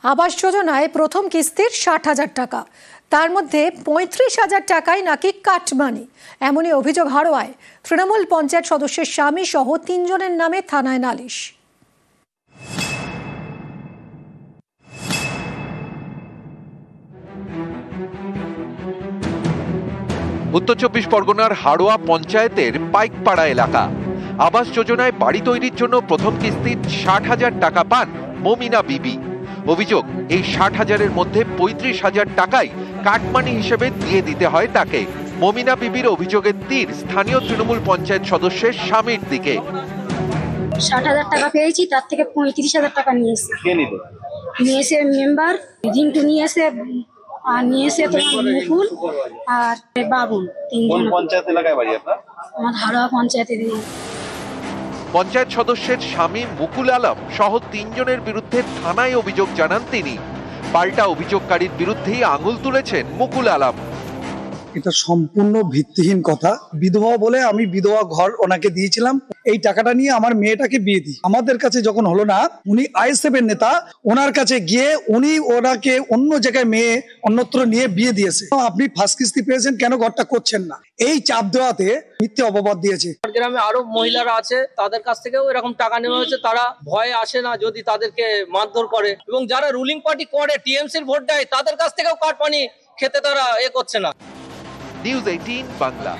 আবাস যোজনায় প্রথম কিস্তির ৬০,০০০ টাকা, তার মধ্যে ৩৫,০০০ টাকাই নাকি কাটমানি। এমনই অভিযোগ হাড়োয়ায় তৃণমূল পঞ্চায়েত সদস্যের স্বামী সহ ৩ জনের নামে থানায় নালিশ। উত্তর চব্বিশ পরগনার হাড়োয়া পঞ্চায়েতের পাইকপাড়া এলাকা। আবাস যোজনায় বাড়ি তৈরির জন্য প্রথম কিস্তির ৬০,০০০ টাকা পান মমিনা বিবি। অভিযোগ, এই ৬০,০০০-এর মধ্যে ৩৫,০০০ টাকাই কাটমানি হিসেবে দিয়ে দিতে হয় তাকে। মমিনা বিবির অভিযোগের তীর স্থানীয় তৃণমূল পঞ্চায়েত সদস্যের স্বামীর দিকে। ৬০,০০০ টাকা পেয়েছি, তার থেকে ৩৫,০০০ টাকা নিয়ে এসে মেম্বার রিন্টু নিয়ে এসে তোমার মুকুল আর বাবুন, ৩ জন। পঞ্চায়েত এলাকায় বাড়ি আপনার? আমার হাড়োয়া পঞ্চায়েতে। পঞ্চায়েত সদস্যের স্বামী মুকুল আলম সহ ৩ জনের বিরুদ্ধে থানায় অভিযোগ জানান তিনি। পাল্টা অভিযোগকারীর বিরুদ্ধেই আঙুল তুলেছেন মুকুল আলম। এটা সম্পূর্ণ ভিত্তিহীন কথা। বিধবা বলে আমি বিধবা ঘর ওনাকে দিয়েছিলাম, এই টাকাটা নিয়ে আমার মেয়েটাকে বিয়ে দিই। আমাদের কাছে যখন হলো না, উনি আইএসএফ এর নেতা, ওনার কাছে গিয়ে উনি ওনাকে অন্য জায়গায় মেয়ে অন্যত্র নিয়ে বিয়ে দিয়েছে। আপনি ফার্স্ট কিস্তি পেয়েছেন, কেন ঘরটা করছেন না? এই চাপ দেওয়াতে মিথ্যে অপবাদ দিয়েছে। গ্রামে আরো মহিলারা আছে, তাদের কাছ থেকেও এরকম টাকা নেওয়া হয়েছে। তারা ভয়ে আসে না যদি তাদেরকে মারধর করে, এবং যারা রুলিং পার্টি করে টিএমসির ভোট দেয় তাদের কাছ থেকেও কাটমানি খেতে তারা করছে না। নিউজ 18 বাংলা।